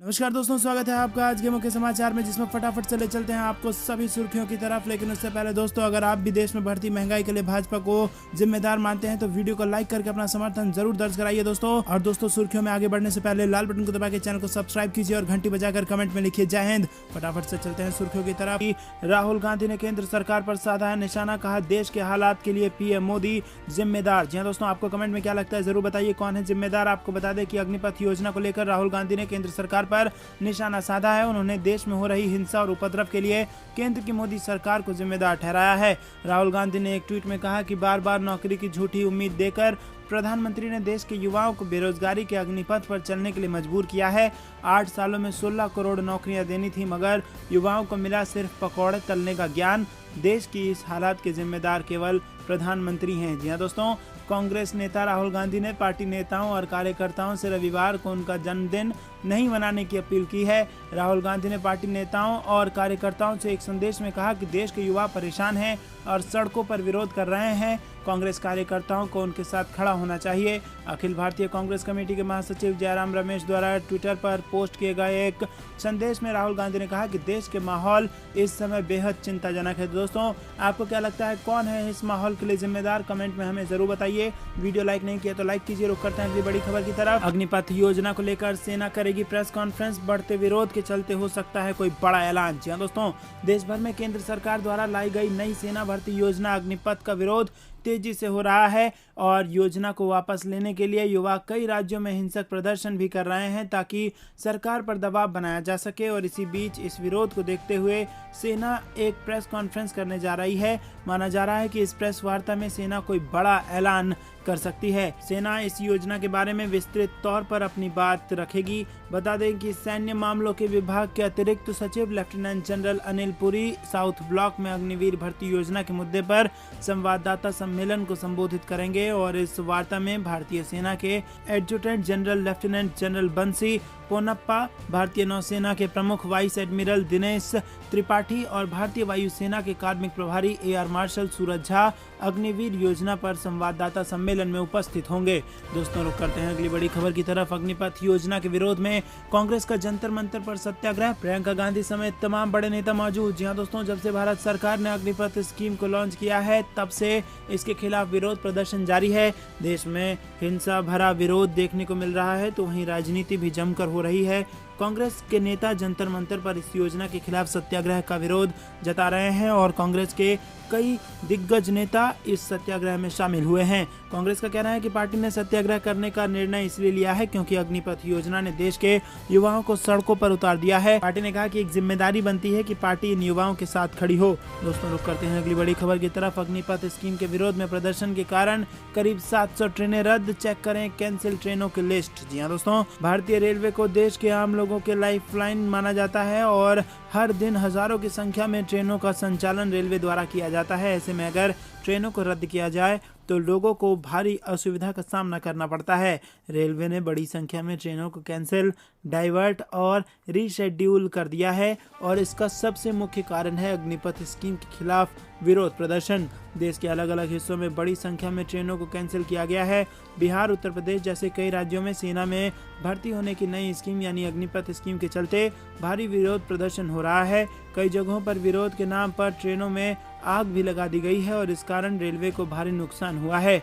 नमस्कार दोस्तों, स्वागत है आपका आज के मुख्य समाचार में, जिसमें फटाफट से ले चलते हैं आपको सभी सुर्खियों की तरफ। लेकिन उससे पहले दोस्तों, अगर आप भी देश में बढ़ती महंगाई के लिए भाजपा को जिम्मेदार मानते हैं तो वीडियो को लाइक करके अपना समर्थन जरूर दर्ज कराइए दोस्तों। और दोस्तों, सुर्खियों में आगे बढ़ने से पहले लाल बटन को दबा के चैनल को सब्सक्राइब कीजिए और घंटी बजाकर कमेंट में लिखिए जय हिंद। फटाफट से चलते हैं सुर्खियों की तरफ। राहुल गांधी ने केंद्र सरकार पर साधा है निशाना, कहा देश के हालात के लिए पीएम मोदी जिम्मेदार। जी हाँ दोस्तों, आपको कमेंट में क्या लगता है जरूर बताइए, कौन है जिम्मेदार। आपको बता दें कि अग्निपथ योजना को लेकर राहुल गांधी ने केंद्र सरकार पर निशाना साधा है। उन्होंने देश में हो रही हिंसा और उपद्रव के लिए केंद्र की मोदी सरकार को जिम्मेदार ठहराया है। राहुल गांधी ने एक ट्वीट में कहा कि बार बार नौकरी की झूठी उम्मीद देकर प्रधानमंत्री ने देश के युवाओं को बेरोजगारी के अग्निपथ पर चलने के लिए मजबूर किया है। 8 सालों में 16 करोड़ नौकरियां देनी थी, मगर युवाओं को मिला सिर्फ पकौड़े तलने का ज्ञान। देश की इस हालात के जिम्मेदार केवल प्रधानमंत्री हैं। जी हाँ दोस्तों, कांग्रेस नेता राहुल गांधी ने पार्टी नेताओं और कार्यकर्ताओं से रविवार को उनका जन्मदिन नहीं मनाने की अपील की है। राहुल गांधी ने पार्टी नेताओं और कार्यकर्ताओं से एक संदेश में कहा कि देश के युवा परेशान हैं और सड़कों पर विरोध कर रहे हैं। कांग्रेस कार्यकर्ताओं को उनके साथ खड़ा होना चाहिए। अखिल भारतीय कांग्रेस कमेटी के महासचिव जयराम रमेश द्वारा ट्विटर पर पोस्ट किए गए एक संदेश में राहुल गांधी ने कहा कि देश के माहौल इस समय बेहद चिंताजनक है। दोस्तों, आपको क्या लगता है, कौन है इस माहौल के लिए जिम्मेदार? कमेंट में हमें जरूर बताइए। वीडियो लाइक नहीं किया तो लाइक कीजिए। रुक करते हैं अगली बड़ी खबर की तरफ। अग्निपथ योजना को लेकर सेना करेगी प्रेस कॉन्फ्रेंस, बढ़ते विरोध के चलते हो सकता है कोई बड़ा ऐलान। जी हाँ दोस्तों, देश भर में केंद्र सरकार द्वारा लाई गई नई सेना भर्ती योजना अग्निपथ का विरोध तेजी से हो रहा है और योजना को वापस लेने के लिए युवा कई राज्यों में हिंसक प्रदर्शन भी कर रहे हैं ताकि सरकार पर दबाव बनाया जा सके। और इसी बीच इस विरोध को देखते हुए सेना एक प्रेस कॉन्फ्रेंस करने जा रही है। माना जा रहा है कि इस प्रेस वार्ता में सेना कोई बड़ा ऐलान कर सकती है। सेना इस योजना के बारे में विस्तृत तौर पर अपनी बात रखेगी। बता दें कि सैन्य मामलों के विभाग के अतिरिक्त सचिव lieutenant general Anil Puri south block में अग्निवीर भर्ती योजना के मुद्दे पर संवाददाता सम्मेलन को संबोधित करेंगे। और इस वार्ता में भारतीय सेना के एडजुटेंट जनरल लेफ्टिनेंट जनरल बंसी पोनप्पा, भारतीय नौसेना के प्रमुख वाइस एडमिरल दिनेश त्रिपाठी और भारतीय वायुसेना के कार्मिक प्रभारी एआर मार्शल सूरज झा अग्निवीर योजना पर संवाददाता सम्मेलन में उपस्थित होंगे। दोस्तों, रुक करते हैं अगली बड़ी खबर की तरफ। अग्निपथ योजना के विरोध में कांग्रेस का जंतर मंतर पर सत्याग्रह, प्रियंका गांधी समेत तमाम बड़े नेता मौजूद। जी हाँ दोस्तों, जब से भारत सरकार ने अग्निपथ स्कीम को लॉन्च किया है तब से इसके खिलाफ विरोध प्रदर्शन जारी है। देश में हिंसा भरा विरोध देखने को मिल रहा है तो वहीं राजनीति भी जमकर हो रही है। कांग्रेस के नेता जंतर मंतर पर इस योजना के खिलाफ सत्याग्रह का विरोध जता रहे हैं और कांग्रेस के कई दिग्गज नेता इस सत्याग्रह में शामिल हुए हैं। कांग्रेस का कहना है कि पार्टी ने सत्याग्रह करने का निर्णय इसलिए लिया है क्योंकि अग्निपथ योजना ने देश के युवाओं को सड़कों पर उतार दिया है। पार्टी ने कहा कि एक जिम्मेदारी बनती है कि पार्टी इन युवाओं के साथ खड़ी हो। दोस्तों, रुक करते हैं अगली बड़ी खबर की तरफ। अग्निपथ स्कीम के विरोध में प्रदर्शन के कारण करीब 700 ट्रेनें रद्द, चेक करें कैंसिल ट्रेनों की लिस्ट। जी हाँ दोस्तों, भारतीय रेलवे को देश के आम लोगों के लाइफलाइन माना जाता है और हर दिन हजारों की संख्या में ट्रेनों का संचालन रेलवे द्वारा किया जाता है। ऐसे में अगर ट्रेनों को रद्द किया जाए तो लोगों को भारी असुविधा का सामना करना पड़ता है। रेलवे ने बड़ी संख्या में ट्रेनों को कैंसिल, डाइवर्ट और रीशेड्यूल कर दिया है और इसका सबसे मुख्य कारण है अग्निपथ स्कीम के खिलाफ विरोध प्रदर्शन। देश के अलग अलग हिस्सों में बड़ी संख्या में ट्रेनों को कैंसिल किया गया है। बिहार, उत्तर प्रदेश जैसे कई राज्यों में सेना में भर्ती होने की नई स्कीम यानी अग्निपथ स्कीम के चलते भारी विरोध प्रदर्शन हो रहा है। कई जगहों पर विरोध के नाम पर ट्रेनों में आग भी लगा दी गई है और इस कारण रेलवे को भारी नुकसान हुआ है।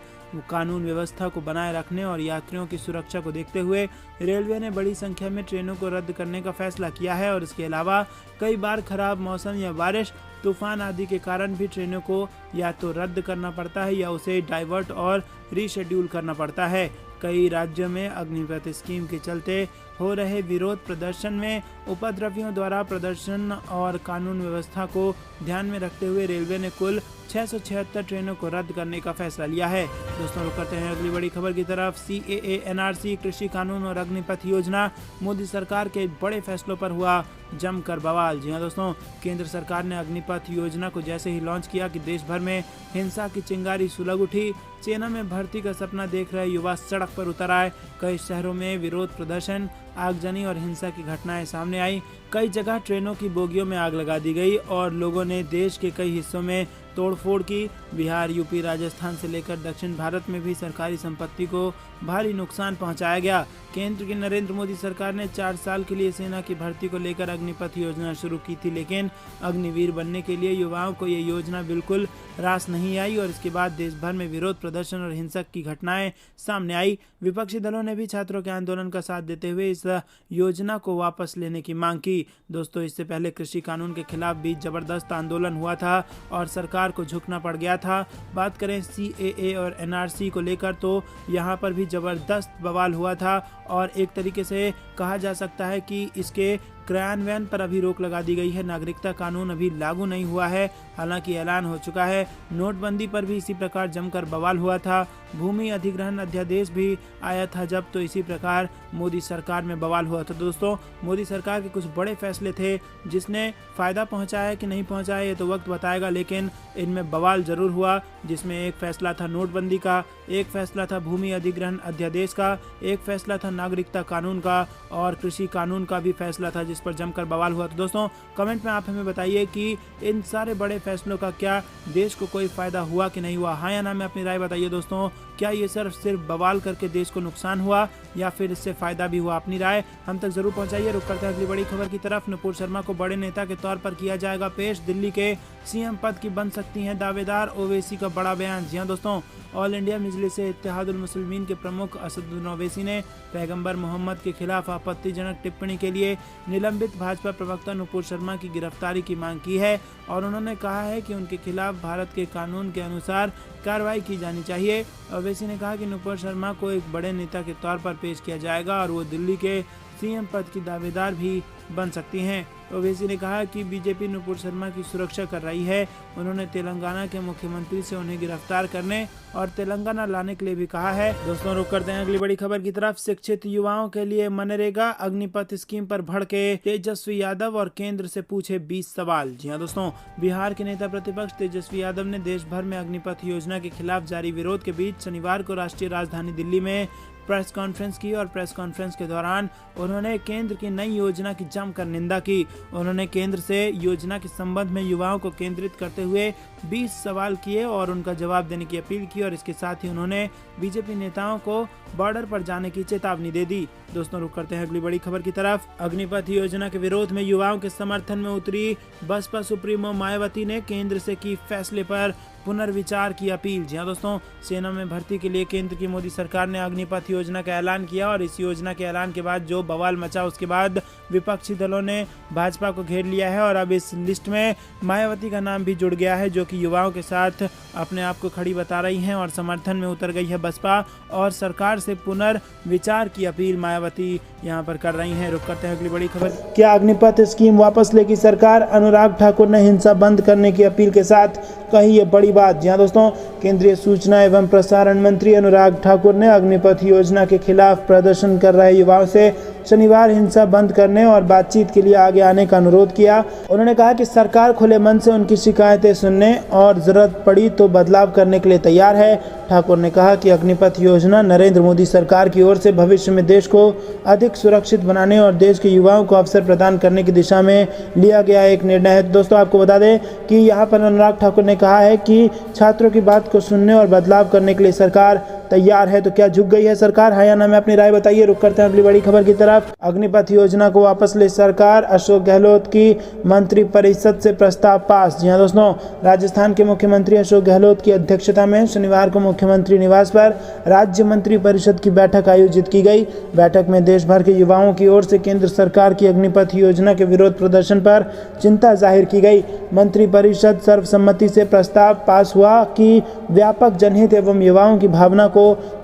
कानून व्यवस्था को बनाए रखने और यात्रियों की सुरक्षा को देखते हुए रेलवे ने बड़ी संख्या में ट्रेनों को रद्द करने का फैसला किया है। और इसके अलावा कई बार खराब मौसम या बारिश, तूफान आदि के कारण भी ट्रेनों को या तो रद्द करना पड़ता है या उसे डाइवर्ट और रीशेड्यूल करना पड़ता है। कई राज्यों में अग्निपथ स्कीम के चलते हो रहे विरोध प्रदर्शन में उपद्रवियों द्वारा प्रदर्शन और कानून व्यवस्था को ध्यान में रखते हुए रेलवे ने कुल 676 ट्रेनों को रद्द करने का फैसला लिया है। दोस्तों, रुक करते हैं अगली बड़ी खबर की तरफ। CAA, NRC, कृषि कानून और अग्निपथ योजना, मोदी सरकार के बड़े फैसलों पर हुआ जमकर बवाल। जी हाँ दोस्तों, केंद्र सरकार ने अग्निपथ योजना को जैसे ही लॉन्च किया कि देश भर में हिंसा की चिंगारी सुलग उठी। सेना में भर्ती का सपना देख रहे युवा सड़क पर उतर आए। कई शहरों में विरोध प्रदर्शन, आगजनी और हिंसा की घटनाएं सामने आई। कई जगह ट्रेनों की बोगियों में आग लगा दी गई और लोगों ने देश के कई हिस्सों में तोड़फोड़ की। बिहार, यूपी, राजस्थान से लेकर दक्षिण भारत में भी सरकारी संपत्ति को भारी नुकसान पहुंचाया गया। केंद्र की नरेंद्र मोदी सरकार ने 4 साल के लिए सेना की भर्ती को लेकर अग्निपथ योजना शुरू की थी, लेकिन अग्निवीर बनने के लिए युवाओं को ये योजना बिल्कुल रास नहीं आई और इसके बाद देश भर में विरोध प्रदर्शन और हिंसक की घटनाएं सामने आई। विपक्षी दलों ने भी छात्रों के आंदोलन का साथ देते हुए इस योजना को वापस लेने की मांग की। दोस्तों, इससे पहले कृषि कानून के खिलाफ भी जबरदस्त आंदोलन हुआ था और सरकार को झुकना पड़ गया था। बात करें CAA और NRC को लेकर तो यहाँ पर भी जबरदस्त बवाल हुआ था और एक तरीके से कहा जा सकता है कि इसके क्रियान्वयन पर अभी रोक लगा दी गई है। नागरिकता कानून अभी लागू नहीं हुआ है, हालांकि ऐलान हो चुका है। नोटबंदी पर भी इसी प्रकार जमकर बवाल हुआ था। भूमि अधिग्रहण अध्यादेश भी आया था जब, तो इसी प्रकार मोदी सरकार में बवाल हुआ था। दोस्तों, मोदी सरकार के कुछ बड़े फैसले थे जिसने फायदा पहुंचाया कि नहीं पहुंचाया ये तो वक्त बताएगा, लेकिन इनमें बवाल जरूर हुआ। जिसमें एक फैसला था नोटबंदी का, एक फैसला था भूमि अधिग्रहण अध्यादेश का, एक फैसला था नागरिकता कानून का और कृषि कानून का भी फैसला था जिस पर जमकर बवाल हुआ। तो दोस्तों, कमेंट में आप हमें बताइए कि इन सारे बड़े फैसलों का क्या देश को कोई फायदा हुआ कि नहीं हुआ। हाँ या ना में अपनी राय बताइए। दोस्तों, क्या ये सिर्फ बवाल करके देश को नुकसान हुआ या फिर इससे फायदा भी हुआ? अपनी राय हम तक जरूर पहुंचाइए। रुक करते हैं अगली बड़ी खबर की तरफ। नुपुर शर्मा को बड़े नेता के तौर पर किया जाएगा पेश, दिल्ली के CM पद की बन सकती हैं दावेदार, ओवैसी का बड़ा बयान। जी हाँ दोस्तों, ऑल इंडिया मजलिस इत्तेहादुल मुस्लिमीन के प्रमुख असदुद्दीन ओवैसी ने पैगंबर मोहम्मद के खिलाफ आपत्तिजनक टिप्पणी के लिए निलंबित भाजपा प्रवक्ता नुपुर शर्मा की गिरफ्तारी की मांग की है और उन्होंने कहा है कि उनके खिलाफ भारत के कानून के अनुसार कार्रवाई की जानी चाहिए। ओवैसी ने कहा कि नुपुर शर्मा को एक बड़े नेता के तौर पर पेश किया जाएगा और वो दिल्ली के CM पद की दावेदार भी बन सकती हैं। ओवैसी ने कहा कि बीजेपी नुपुर शर्मा की सुरक्षा कर रही है। उन्होंने तेलंगाना के मुख्यमंत्री से उन्हें गिरफ्तार करने और तेलंगाना लाने के लिए भी कहा है। दोस्तों, रुक करते हैं अगली बड़ी खबर की तरफ। शिक्षित युवाओं के लिए मनरेगा अग्निपथ स्कीम पर भड़के तेजस्वी यादव और केंद्र से पूछे 20 सवाल। जी हाँ दोस्तों, बिहार के नेता प्रतिपक्ष तेजस्वी यादव ने देश भर में अग्निपथ योजना के खिलाफ जारी विरोध के बीच शनिवार को राष्ट्रीय राजधानी दिल्ली में प्रेस कॉन्फ्रेंस की और प्रेस कॉन्फ्रेंस के दौरान उन्होंने केंद्र की नई योजना की जमकर निंदा की। उन्होंने केंद्र से योजना के संबंध में युवाओं को केंद्रित करते हुए 20 सवाल किए और उनका जवाब देने की अपील की और इसके साथ ही उन्होंने बीजेपी नेताओं को बॉर्डर पर जाने की चेतावनी दे दी। दोस्तों, रुक करते हैं अगली बड़ी खबर की तरफ। अग्निपथ योजना के विरोध में युवाओं के समर्थन में उतरी बसपा सुप्रीमो मायावती ने केंद्र से की फैसले पर पुनर्विचार की अपील। जी हाँ दोस्तों, सेना में भर्ती के लिए केंद्र की मोदी सरकार ने अग्निपथ योजना का ऐलान किया और इस योजना के ऐलान के बाद जो बवाल मचा उसके बाद विपक्षी दलों ने भाजपा को घेर लिया है और अब इस लिस्ट में मायावती का नाम भी जुड़ गया है, जो कि युवाओं के साथ अपने आप को खड़ी बता रही हैं और समर्थन में उतर गई है बसपा और सरकार से पुनर्विचार की अपील मायावती यहाँ पर कर रही हैं। रुक करते हैं अगली बड़ी खबर। क्या अग्निपथ स्कीम वापस लेगी सरकार? अनुराग ठाकुर ने हिंसा बंद करने की अपील के साथ कही ये बड़ी बात। जी हाँ दोस्तों, केंद्रीय सूचना एवं प्रसारण मंत्री अनुराग ठाकुर ने अग्निपथ योजना के खिलाफ प्रदर्शन कर रहे युवाओं से शनिवार हिंसा बंद करने और बातचीत के लिए आगे आने का अनुरोध किया। उन्होंने कहा कि सरकार खुले मन से उनकी शिकायतें सुनने और जरूरत पड़ी तो बदलाव करने के लिए तैयार है। ठाकुर ने कहा कि अग्निपथ योजना नरेंद्र मोदी सरकार की ओर से भविष्य में देश को अधिक सुरक्षित बनाने और देश के युवाओं को अवसर प्रदान करने की दिशा में लिया गया एक निर्णय है। दोस्तों, आपको बता दें कि यहाँ पर अनुराग ठाकुर ने कहा है कि छात्रों की बात को सुनने और बदलाव करने के लिए सरकार तैयार है। तो क्या झुक गई है सरकार? हाँ या ना में अपनी राय बताइए। रुक करते हैं अगली बड़ी खबर की तरफ। अग्निपथ योजना को वापस ले सरकार, अशोक गहलोत की मंत्री परिषद से प्रस्ताव पास। जी हाँ दोस्तों, राजस्थान के मुख्यमंत्री अशोक गहलोत की अध्यक्षता में शनिवार को मुख्यमंत्री निवास पर राज्य मंत्री परिषद की बैठक आयोजित की गई। बैठक में देश भर के युवाओं की ओर से केंद्र सरकार की अग्निपथ योजना के विरोध प्रदर्शन पर चिंता जाहिर की गई। मंत्री परिषद सर्वसम्मति से प्रस्ताव पास हुआ कि व्यापक जनहित एवं युवाओं की भावना को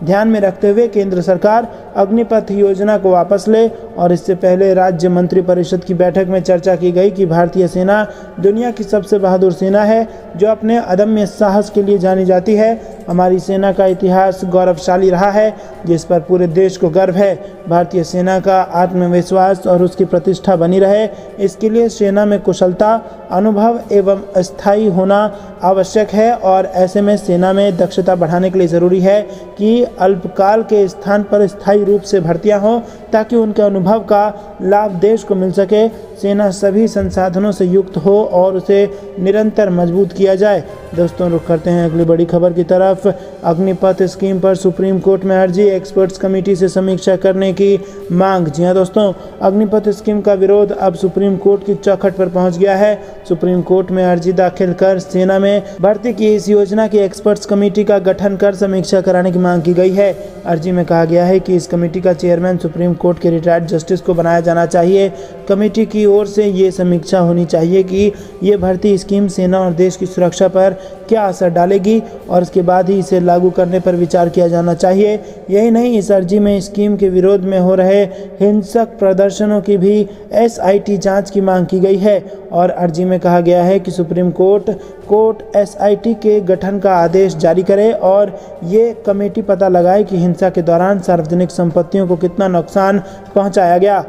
ध्यान में रखते हुए केंद्र सरकार अग्निपथ योजना को वापस ले। और इससे पहले राज्य मंत्री परिषद की बैठक में चर्चा की गई कि भारतीय सेना दुनिया की सबसे बहादुर सेना है जो अपने अदम्य साहस के लिए जानी जाती है। हमारी सेना का इतिहास गौरवशाली रहा है जिस पर पूरे देश को गर्व है। भारतीय सेना का आत्मविश्वास और उसकी प्रतिष्ठा बनी रहे, इसके लिए सेना में कुशलता, अनुभव एवं स्थायी होना आवश्यक है और ऐसे में सेना में दक्षता बढ़ाने के लिए ज़रूरी है कि अल्पकाल के स्थान पर स्थायी रूप से भर्तियां हों ताकि उनके अनुभव का लाभ देश को मिल सके, सेना सभी संसाधनों से युक्त हो और उसे निरंतर मजबूत किया जाए। दोस्तों रुख करते हैं अगली बड़ी खबर की तरफ। अग्निपथ स्कीम पर सुप्रीम कोर्ट में अर्जी, एक्सपर्ट्स कमेटी से समीक्षा करने की मांग। जी हां दोस्तों, अग्निपथ स्कीम का विरोध अब सुप्रीम कोर्ट की चौखट पर पहुंच गया है। सुप्रीम कोर्ट में अर्जी दाखिल कर सेना में भर्ती की इस योजना की एक्सपर्ट्स कमेटी का गठन कर समीक्षा कराने की मांग की गई है। अर्जी में कहा गया है कि इस कमेटी का चेयरमैन सुप्रीम कोर्ट के रिटायर्ड जस्टिस को बनाया जाना चाहिए। कमेटी की ओर से ये समीक्षा होनी चाहिए कि ये भर्ती स्कीम सेना और देश की सुरक्षा पर क्या असर डालेगी और इसके बाद ही इसे लागू करने पर विचार किया जाना चाहिए। यही नहीं, इस अर्जी में स्कीम के विरोध में हो रहे हिंसक प्रदर्शनों की भी एसआईटी जांच की मांग की गई है और अर्जी में कहा गया है कि सुप्रीम कोर्ट एसआईटी के गठन का आदेश जारी करे और ये कमेटी पता लगाए कि हिंसा के दौरान सार्वजनिक संपत्तियों को कितना नुकसान पहुंचाया गया।